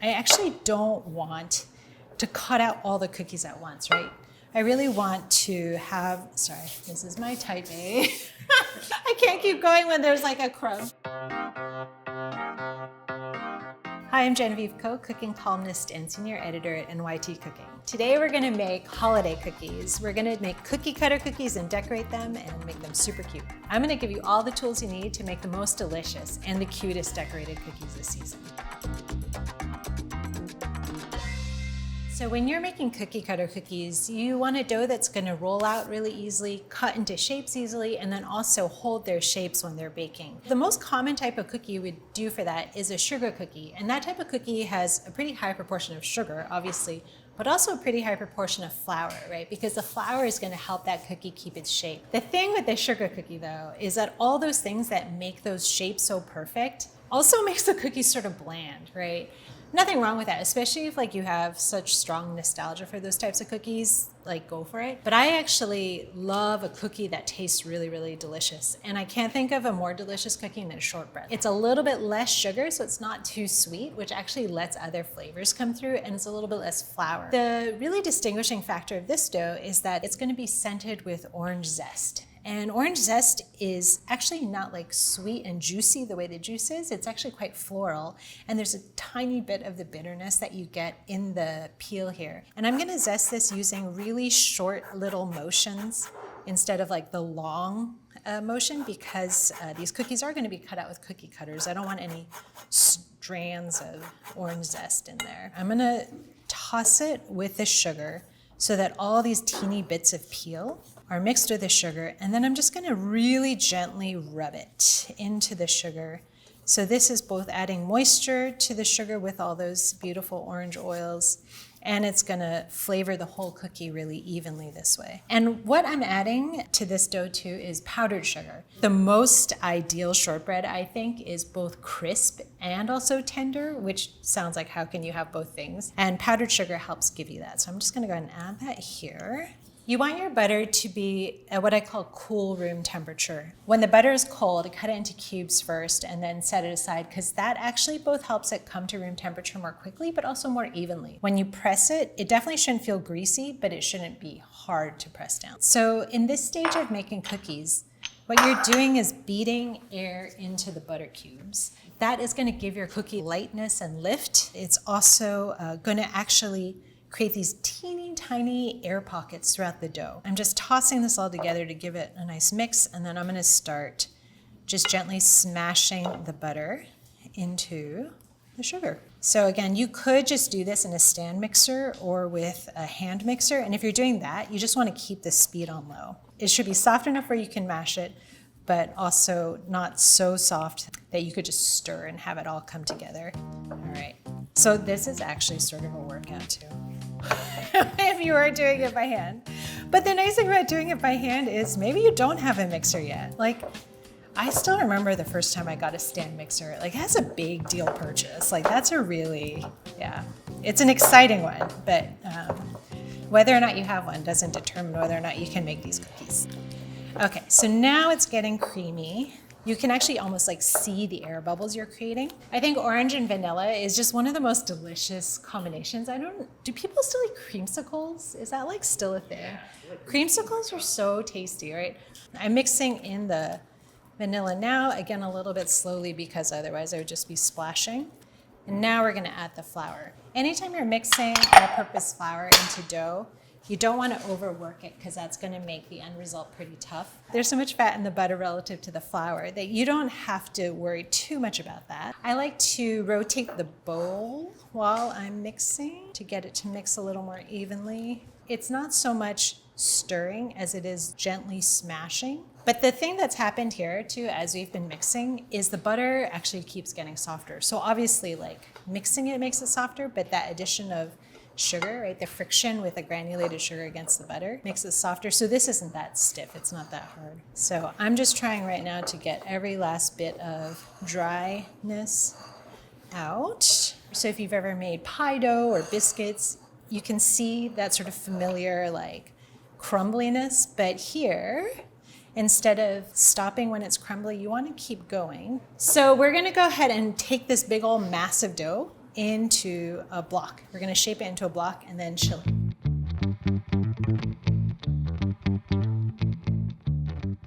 I actually don't want to cut out all the cookies at once, right? I really want to have, sorry, this is my type A. I can't keep going when there's like a crumb. Hi, I'm Genevieve Coe, cooking columnist and senior editor at NYT Cooking. Today we're gonna make holiday cookies. We're gonna make cookie cutter cookies and decorate them and make them super cute. I'm gonna give you all the tools you need to make the most delicious and the cutest decorated cookies this season. So when you're making cookie cutter cookies, you want a dough that's gonna roll out really easily, cut into shapes easily, and then also hold their shapes when they're baking. The most common type of cookie you would do for that is a sugar cookie. And that type of cookie has a pretty high proportion of sugar, obviously, but also a pretty high proportion of flour, right? Because the flour is gonna help that cookie keep its shape. The thing with the sugar cookie though, is that all those things that make those shapes so perfect also makes the cookie sort of bland, right? Nothing wrong with that, especially if like you have such strong nostalgia for those types of cookies, like go for it. But I actually love a cookie that tastes really, really delicious. And I can't think of a more delicious cookie than shortbread. It's a little bit less sugar, so it's not too sweet, which actually lets other flavors come through, and it's a little bit less flour. The really distinguishing factor of this dough is that it's gonna be scented with orange zest. And orange zest is actually not like sweet and juicy the way the juice is. It's actually quite floral. And there's a tiny bit of the bitterness that you get in the peel here. And I'm gonna zest this using really short little motions instead of like the long motion, because these cookies are gonna be cut out with cookie cutters. I don't want any strands of orange zest in there. I'm gonna toss it with the sugar so that all these teeny bits of peel are mixed with the sugar, and then I'm just gonna really gently rub it into the sugar. So this is both adding moisture to the sugar with all those beautiful orange oils, and it's gonna flavor the whole cookie really evenly this way. And what I'm adding to this dough too is powdered sugar. The most ideal shortbread, I think, is both crisp and also tender, which sounds like how can you have both things? And powdered sugar helps give you that. So I'm just gonna go ahead and add that here. You want your butter to be at what I call cool room temperature. When the butter is cold, cut it into cubes first and then set it aside, because that actually both helps it come to room temperature more quickly, but also more evenly. When you press it, it definitely shouldn't feel greasy, but it shouldn't be hard to press down. So in this stage of making cookies, what you're doing is beating air into the butter cubes. That is gonna give your cookie lightness and lift. It's also gonna actually create these teeny tiny air pockets throughout the dough. I'm just tossing this all together to give it a nice mix, and then I'm gonna start just gently smashing the butter into the sugar. So again, you could just do this in a stand mixer or with a hand mixer, and if you're doing that, you just wanna keep the speed on low. It should be soft enough where you can mash it, but also not so soft that you could just stir and have it all come together. All right, so this is actually sort of a workout too. If you are doing it by hand. But the nice thing about doing it by hand is maybe you don't have a mixer yet. Like, I still remember the first time I got a stand mixer. Like, that's a big deal purchase. Like, that's a really, yeah, it's an exciting one, but whether or not you have one doesn't determine whether or not you can make these cookies. Okay, so now it's getting creamy. You can actually almost like see the air bubbles you're creating. I think orange and vanilla is just one of the most delicious combinations. Do people still eat creamsicles? Is that like still a thing? Creamsicles are so tasty, right? I'm mixing in the vanilla now, again, a little bit slowly because otherwise I would just be splashing. And now we're gonna add the flour. Anytime you're mixing all-purpose flour into dough, you don't want to overwork it because that's going to make the end result pretty tough. There's so much fat in the butter relative to the flour that you don't have to worry too much about that. I like to rotate the bowl while I'm mixing to get it to mix a little more evenly. It's not so much stirring as it is gently smashing. But the thing that's happened here too, as we've been mixing, is the butter actually keeps getting softer. So obviously like mixing it makes it softer, but that addition of sugar, right? The friction with the granulated sugar against the butter makes it softer. So this isn't that stiff, it's not that hard. So I'm just trying right now to get every last bit of dryness out. So if you've ever made pie dough or biscuits, you can see that sort of familiar like crumbliness, but here, instead of stopping when it's crumbly, you want to keep going. So we're gonna go ahead and take this big old massive dough into a block. We're gonna shape it into a block and then chill it.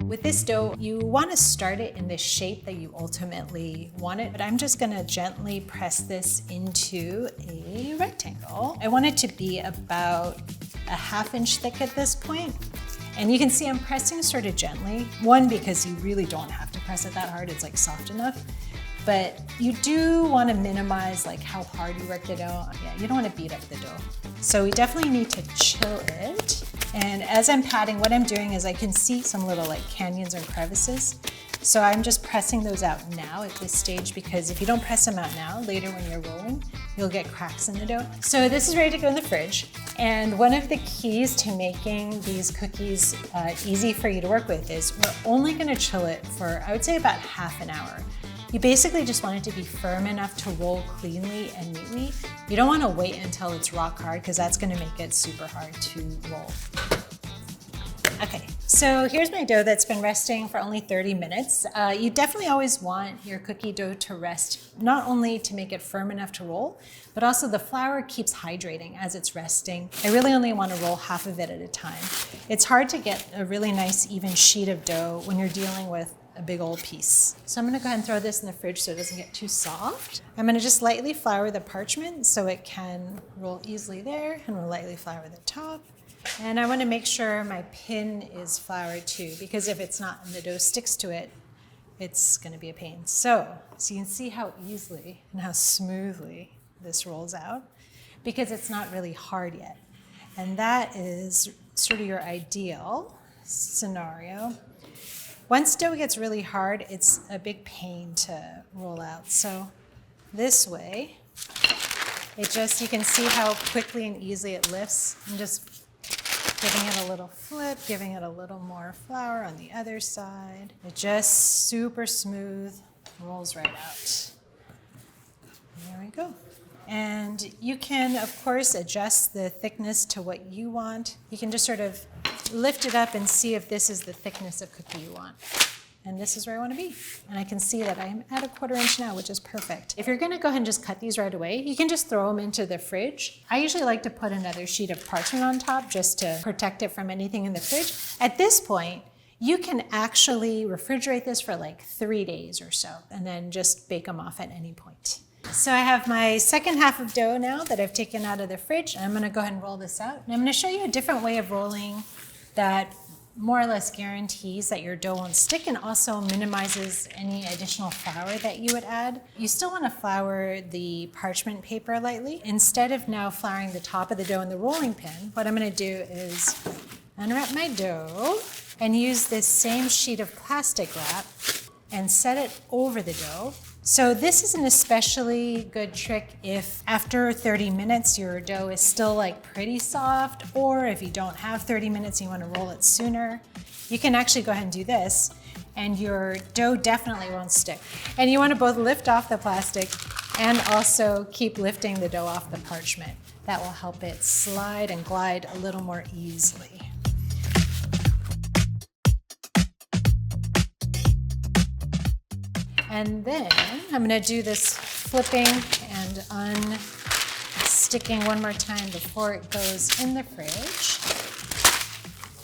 With this dough, you want to start it in the shape that you ultimately want it, but I'm just going to gently press this into a rectangle. I want it to be about a ½ inch thick at this point. And you can see I'm pressing sort of gently. One, because you really don't have to press it that hard, it's like soft enough. But you do want to minimize like how hard you work the dough. Yeah, you don't want to beat up the dough. So we definitely need to chill it. And as I'm patting, what I'm doing is I can see some little like canyons or crevices. So I'm just pressing those out now at this stage, because if you don't press them out now, later when you're rolling, you'll get cracks in the dough. So this is ready to go in the fridge. And one of the keys to making these cookies easy for you to work with is we're only gonna chill it for, I would say, about ½ an hour. You basically just want it to be firm enough to roll cleanly and neatly. You don't want to wait until it's rock hard, because that's going to make it super hard to roll. Okay, so here's my dough that's been resting for only 30 minutes. You definitely always want your cookie dough to rest, not only to make it firm enough to roll, but also the flour keeps hydrating as it's resting. I really only want to roll half of it at a time. It's hard to get a really nice even sheet of dough when you're dealing with a big old piece. So I'm gonna go ahead and throw this in the fridge so it doesn't get too soft. I'm gonna just lightly flour the parchment so it can roll easily there, and we'll lightly flour the top. And I wanna make sure my pin is floured too, because if it's not and the dough sticks to it, it's gonna be a pain. So you can see how easily and how smoothly this rolls out, because it's not really hard yet. And that is sort of your ideal scenario. Once dough gets really hard, it's a big pain to roll out. So this way, you can see how quickly and easily it lifts. I'm just giving it a little flip, giving it a little more flour on the other side. It just super smooth, rolls right out. There we go. And you can, of course, adjust the thickness to what you want. You can just sort of lift it up and see if this is the thickness of cookie you want. And this is where I want to be. And I can see that I'm at a ½ inch now, which is perfect. If you're going to go ahead and just cut these right away, you can just throw them into the fridge. I usually like to put another sheet of parchment on top just to protect it from anything in the fridge. At this point, you can actually refrigerate this for like 3 days or so, and then just bake them off at any point. So I have my second half of dough now that I've taken out of the fridge. I'm going to go ahead and roll this out. And I'm going to show you a different way of rolling that more or less guarantees that your dough won't stick and also minimizes any additional flour that you would add. You still want to flour the parchment paper lightly. Instead of now flouring the top of the dough in the rolling pin, what I'm going to do is unwrap my dough and use this same sheet of plastic wrap and set it over the dough. So this is an especially good trick if after 30 minutes your dough is still like pretty soft, or if you don't have 30 minutes and you want to roll it sooner. You can actually go ahead and do this and your dough definitely won't stick. And you want to both lift off the plastic and also keep lifting the dough off the parchment. That will help it slide and glide a little more easily. And then I'm going to do this flipping and unsticking one more time before it goes in the fridge.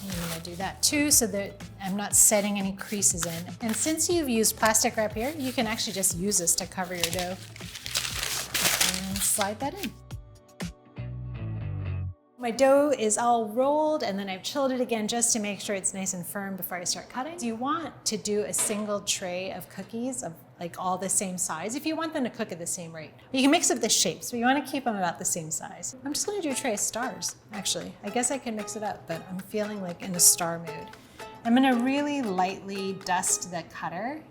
And I'm going to do that too so that I'm not setting any creases in. And since you've used plastic wrap here, you can actually just use this to cover your dough and slide that in. My dough is all rolled and then I've chilled it again just to make sure it's nice and firm before I start cutting. You want to do a single tray of cookies of like all the same size if you want them to cook at the same rate. You can mix up the shapes, but you want to keep them about the same size. I'm just going to do a tray of stars, actually. I guess I can mix it up, but I'm feeling like in a star mood. I'm going to really lightly dust the cutter.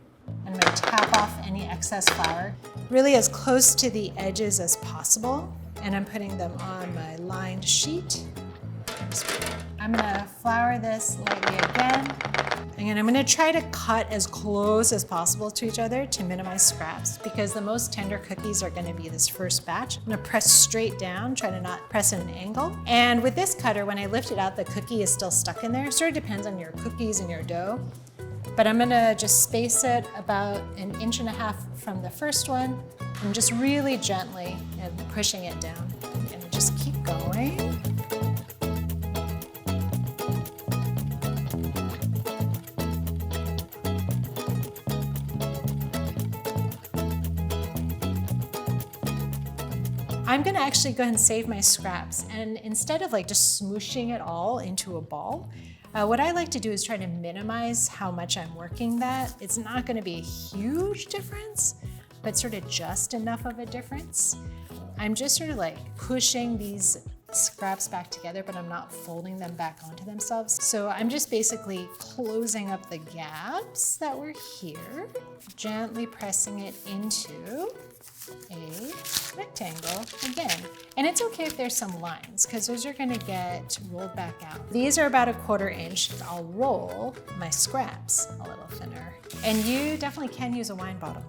I'm going to tap off any excess flour, really as close to the edges as possible. And I'm putting them on my lined sheet. I'm gonna flour this lightly again. And I'm gonna try to cut as close as possible to each other to minimize scraps, because the most tender cookies are gonna be this first batch. I'm gonna press straight down, try to not press at an angle. And with this cutter, when I lift it out, the cookie is still stuck in there. It sort of depends on your cookies and your dough. but I'm gonna just space it about 1.5 inches from the first one and just really gently and pushing it down and just keep going. I'm gonna actually go ahead and save my scraps, and instead of like just smooshing it all into a ball, what I like to do is try to minimize how much I'm working that. It's not gonna be a huge difference, but sort of just enough of a difference. I'm just sort of like pushing these scraps back together, but I'm not folding them back onto themselves. So I'm just basically closing up the gaps that were here, gently pressing it into a rectangle again. And it's okay if there's some lines, because those are gonna get rolled back out. These are about 1/4 inch. I'll roll my scraps a little thinner. And you definitely can use a wine bottle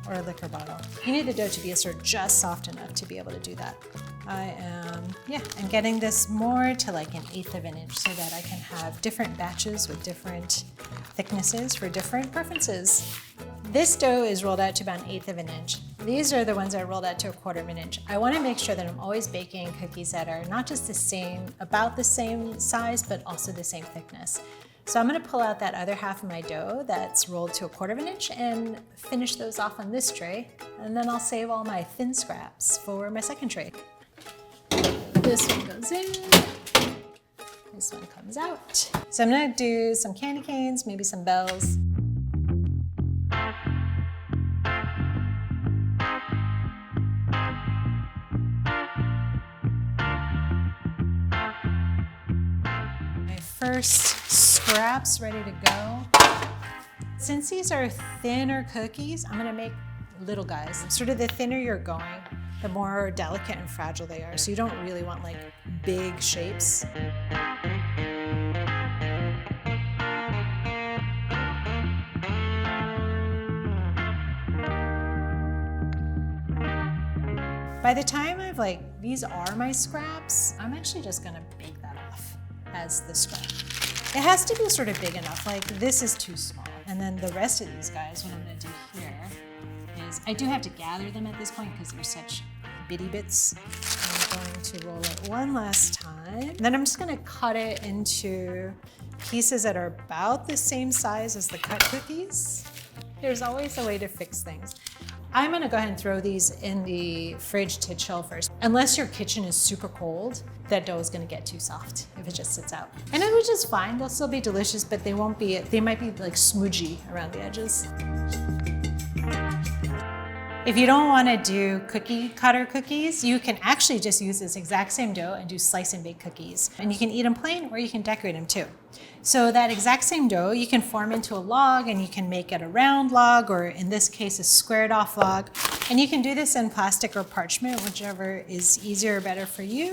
or a liquor bottle. You need the dough to be sort of just soft enough to be able to do that. I'm getting this more to like 1/8 of an inch so that I can have different batches with different thicknesses for different preferences. This dough is rolled out to about 1/8 of an inch. These are the ones that are rolled out to 1/4 of an inch. I want to make sure that I'm always baking cookies that are not just the same, about the same size, but also the same thickness. So I'm going to pull out that other half of my dough that's rolled to 1/4 of an inch and finish those off on this tray. And then I'll save all my thin scraps for my second tray. This one goes in. This one comes out. So I'm going to do some candy canes, maybe some bells. First scraps ready to go. Since these are thinner cookies, I'm gonna make little guys. Sort of the thinner you're going, the more delicate and fragile they are. So you don't really want like big shapes. By the time I've these are my scraps, I'm actually just gonna bake that off as the scrap. It has to be sort of big enough, like this is too small. And then the rest of these guys, what I'm gonna do here is, I do have to gather them at this point because they're such bitty bits. I'm going to roll it one last time. Then I'm just gonna cut it into pieces that are about the same size as the cut cookies. There's always a way to fix things. I'm gonna go ahead and throw these in the fridge to chill first. Unless your kitchen is super cold, that dough is gonna get too soft if it just sits out. And it was just fine, they'll still be delicious, but they won't be, they might be like smudgy around the edges. If you don't wanna do cookie cutter cookies, you can actually just use this exact same dough and do slice and bake cookies. And you can eat them plain or you can decorate them too. So that exact same dough, you can form into a log and you can make it a round log, or in this case, a squared off log. And you can do this in plastic or parchment, whichever is easier or better for you.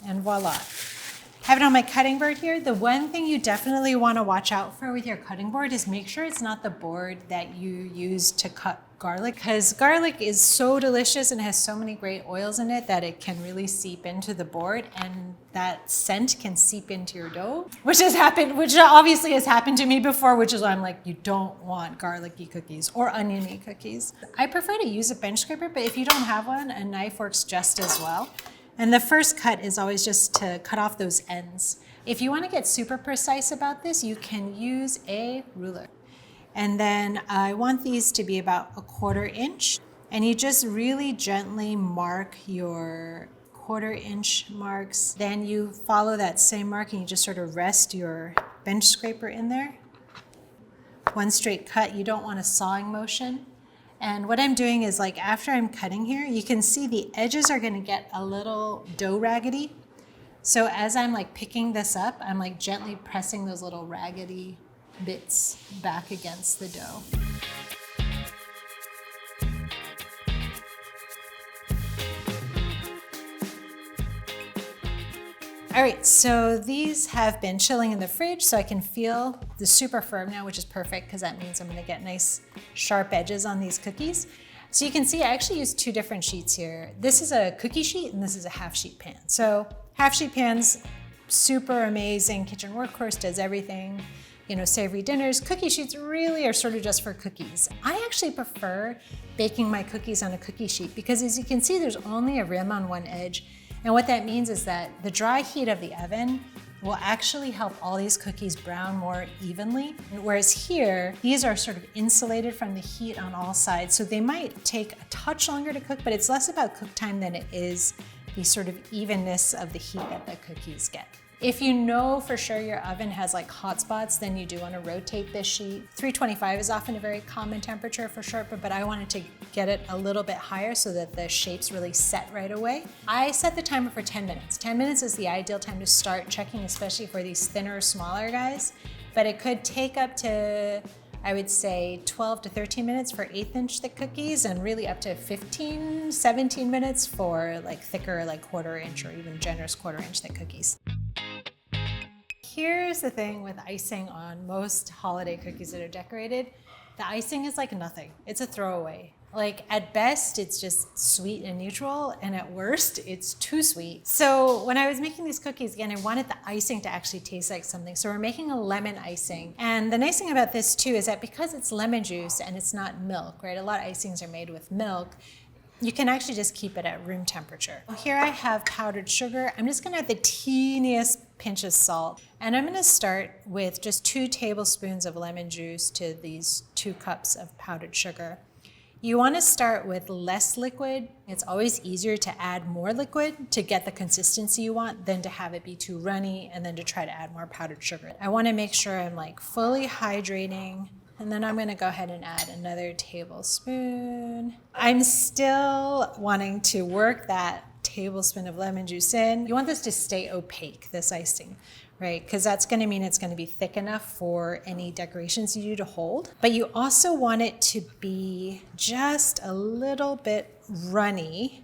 And voila. I have it on my cutting board here. The one thing you definitely want to watch out for with your cutting board is make sure it's not the board that you use to cut garlic, because garlic is so delicious and has so many great oils in it that it can really seep into the board, and that scent can seep into your dough, which obviously has happened to me before, which is why I'm like, you don't want garlicky cookies or oniony cookies. I prefer to use a bench scraper, but if you don't have one, a knife works just as well. And the first cut is always just to cut off those ends. If you want to get super precise about this, you can use a ruler. And then I want these to be about 1/4 inch. And you just really gently mark your 1/4 inch marks. Then you follow that same mark and you just sort of rest your bench scraper in there. One straight cut, you don't want a sawing motion. And what I'm doing is, like, after I'm cutting here, you can see the edges are gonna get a little dough raggedy. So as I'm like picking this up, I'm like gently pressing those little raggedy bits back against the dough. All right, so these have been chilling in the fridge, so I can feel the super firm now, which is perfect because that means I'm gonna get nice sharp edges on these cookies. So you can see I actually used 2 different sheets here. This is a cookie sheet and this is a half sheet pan. So half sheet pan's super amazing, kitchen workhorse, does everything. savory dinners. Cookie sheets really are sort of just for cookies. I actually prefer baking my cookies on a cookie sheet because as you can see, there's only a rim on one edge. And what that means is that the dry heat of the oven will actually help all these cookies brown more evenly. Whereas here, these are sort of insulated from the heat on all sides. So they might take a touch longer to cook, but it's less about cook time than it is the sort of evenness of the heat that the cookies get. If you know for sure your oven has like hot spots, then you do want to rotate this sheet. 325 is often a very common temperature for shortbread, but I wanted to get it a little bit higher so that the shapes really set right away. I set the timer for 10 minutes. 10 minutes is the ideal time to start checking, especially for these thinner, smaller guys, but it could take up to, I would say 12 to 13 minutes for 1/8 inch thick cookies and really up to 15, 17 minutes for like thicker, like 1/4 inch or even generous 1/4 inch thick cookies. Here's the thing with icing on most holiday cookies that are decorated. The icing is like nothing. It's a throwaway. Like at best, it's just sweet and neutral, and at worst, it's too sweet. So when I was making these cookies, again, I wanted the icing to actually taste like something. So we're making a lemon icing. And the nice thing about this too is that because it's lemon juice and it's not milk, right? A lot of icings are made with milk. You can actually just keep it at room temperature. Here I have powdered sugar. I'm just gonna add the teeniest pinch of salt. And I'm gonna start with just 2 tablespoons of lemon juice to these 2 cups of powdered sugar. You wanna start with less liquid. It's always easier to add more liquid to get the consistency you want than to have it be too runny and then to try to add more powdered sugar. I wanna make sure I'm like fully hydrating. And then I'm gonna go ahead and add another tablespoon. I'm still wanting to work that tablespoon of lemon juice in. You want this to stay opaque, this icing, right? Because that's gonna mean it's gonna be thick enough for any decorations you do to hold. But you also want it to be just a little bit runny.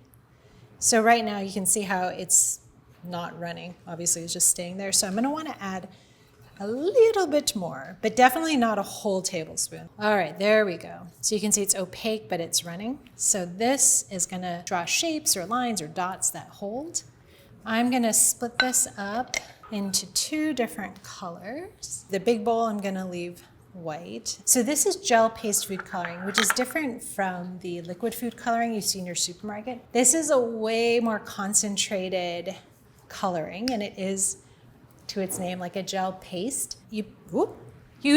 So right now you can see how it's not running. Obviously it's just staying there. So I'm gonna wanna add a little bit more, but definitely not a whole tablespoon. All right, there we go. So you can see it's opaque, but it's running. So this is gonna draw shapes or lines or dots that hold. I'm gonna split this up into 2 different colors. The big bowl I'm gonna leave white. So this is gel paste food coloring, which is different from the liquid food coloring you see in your supermarket. This is a way more concentrated coloring, and it is, to its name, like a gel paste. You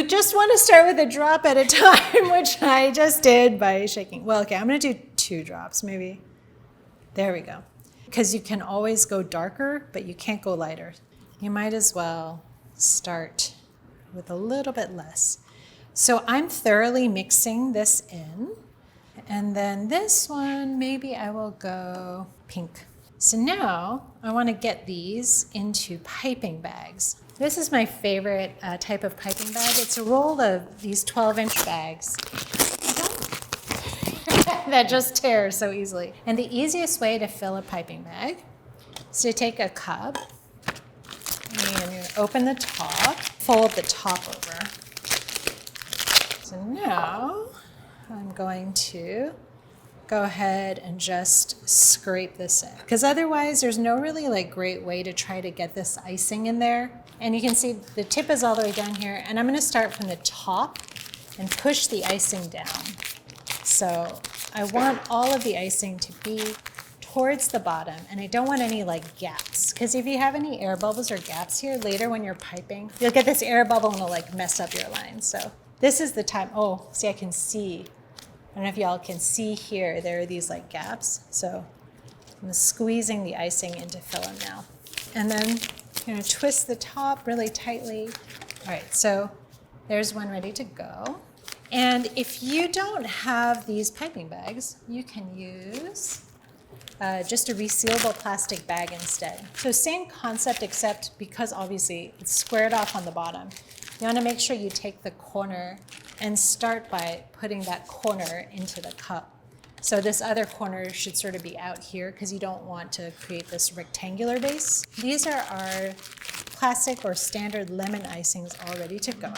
just want to start with a drop at a time, which I just did by shaking. Well, okay, I'm gonna do 2 drops, maybe. There we go. Because you can always go darker, but you can't go lighter. You might as well start with a little bit less. So I'm thoroughly mixing this in. And then this one, maybe I will go pink. So now I want to get these into piping bags. This is my favorite type of piping bag. It's a roll of these 12-inch bags that just tear so easily. And the easiest way to fill a piping bag is to take a cup and you open the top, fold the top over. So now I'm going to go ahead and just scrape this in, because otherwise there's no really like great way to try to get this icing in there. And you can see the tip is all the way down here, and I'm going to start from the top and push the icing down. So I want all of the icing to be towards the bottom, and I don't want any like gaps, because if you have any air bubbles or gaps here later when you're piping, you'll get this air bubble and it'll like mess up your line. So this is the time. Oh, see, I can see. I don't know if y'all can see here, there are these like gaps. So I'm squeezing the icing in to fill them now. And then you're gonna twist the top really tightly. All right, so there's one ready to go. And if you don't have these piping bags, you can use just a resealable plastic bag instead. So same concept, except because obviously it's squared off on the bottom. You want to make sure you take the corner and start by putting that corner into the cup. So this other corner should sort of be out here because you don't want to create this rectangular base. These are our classic or standard lemon icings all ready to go.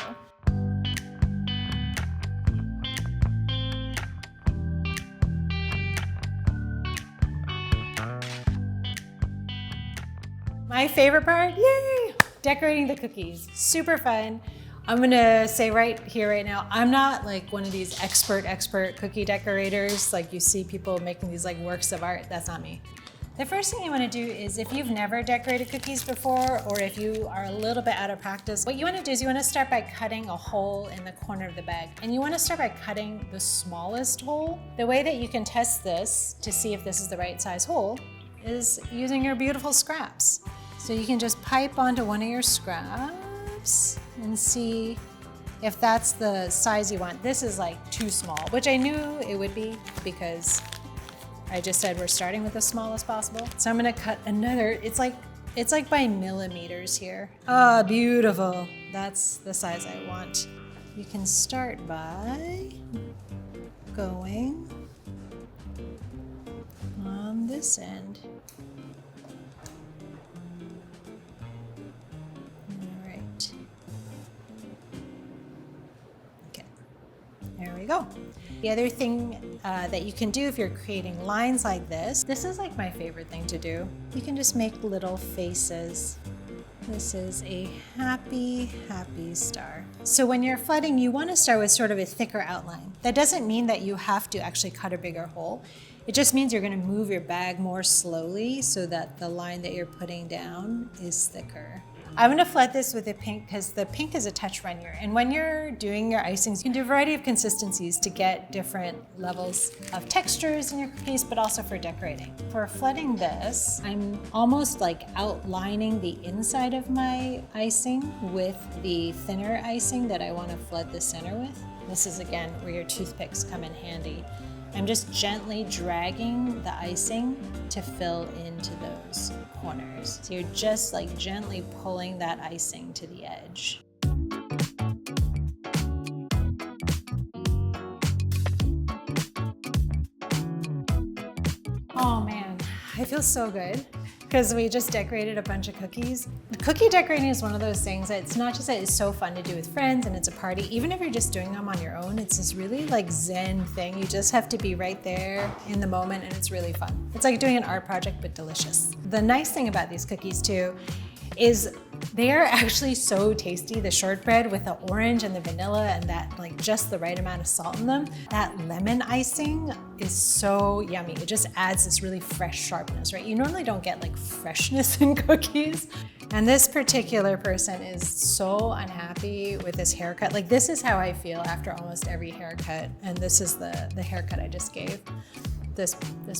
My favorite part, yay! Decorating the cookies. Super fun. I'm gonna say right here, right now, I'm not like one of these expert cookie decorators. Like you see people making these like works of art. That's not me. The first thing you want to do is, if you've never decorated cookies before, or if you are a little bit out of practice, what you want to do is you want to start by cutting a hole in the corner of the bag. And you want to start by cutting the smallest hole. The way that you can test this to see if this is the right size hole is using your beautiful scraps. So you can just pipe onto one of your scraps and see if that's the size you want. This is like too small, which I knew it would be because I just said we're starting with the smallest possible. So I'm gonna cut another, it's like by millimeters here. Ah, beautiful. That's the size I want. You can start by going on this end. All right. Okay, there we go. The other thing that you can do if you're creating lines like this is like my favorite thing to do. You can just make little faces. This is a happy, happy star. So when you're flooding, you want to start with sort of a thicker outline. That doesn't mean that you have to actually cut a bigger hole. It just means you're going to move your bag more slowly so that the line that you're putting down is thicker. I'm gonna flood this with a pink because the pink is a touch runnier. And when you're doing your icings, you can do a variety of consistencies to get different levels of textures in your cookies, but also for decorating. For flooding this, I'm almost like outlining the inside of my icing with the thinner icing that I wanna flood the center with. This is again where your toothpicks come in handy. I'm just gently dragging the icing to fill into those corners. So you're just like gently pulling that icing to the edge. Oh man, I feel so good because we just decorated a bunch of cookies. Cookie decorating is one of those things that it's not just that it's so fun to do with friends and it's a party. Even if you're just doing them on your own, it's this really like zen thing. You just have to be right there in the moment and it's really fun. It's like doing an art project, but delicious. The nice thing about these cookies too is they are actually so tasty. The shortbread with the orange and the vanilla and that like just the right amount of salt in them. That lemon icing is so yummy. It just adds this really fresh sharpness, right? You normally don't get like freshness in cookies. And this particular person is so unhappy with his haircut. Like this is how I feel after almost every haircut. And this is the haircut I just gave this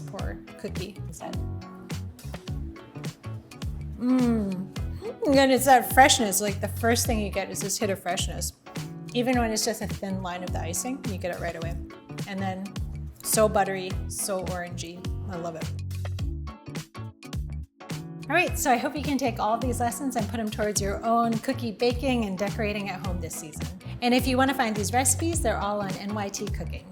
poor cookie instead. And it's that freshness, like the first thing you get is this hit of freshness. Even when it's just a thin line of the icing, you get it right away. And then so buttery, so orangey. I love it. All right, so I hope you can take all of these lessons and put them towards your own cookie baking and decorating at home this season. And if you want to find these recipes, they're all on NYT Cooking.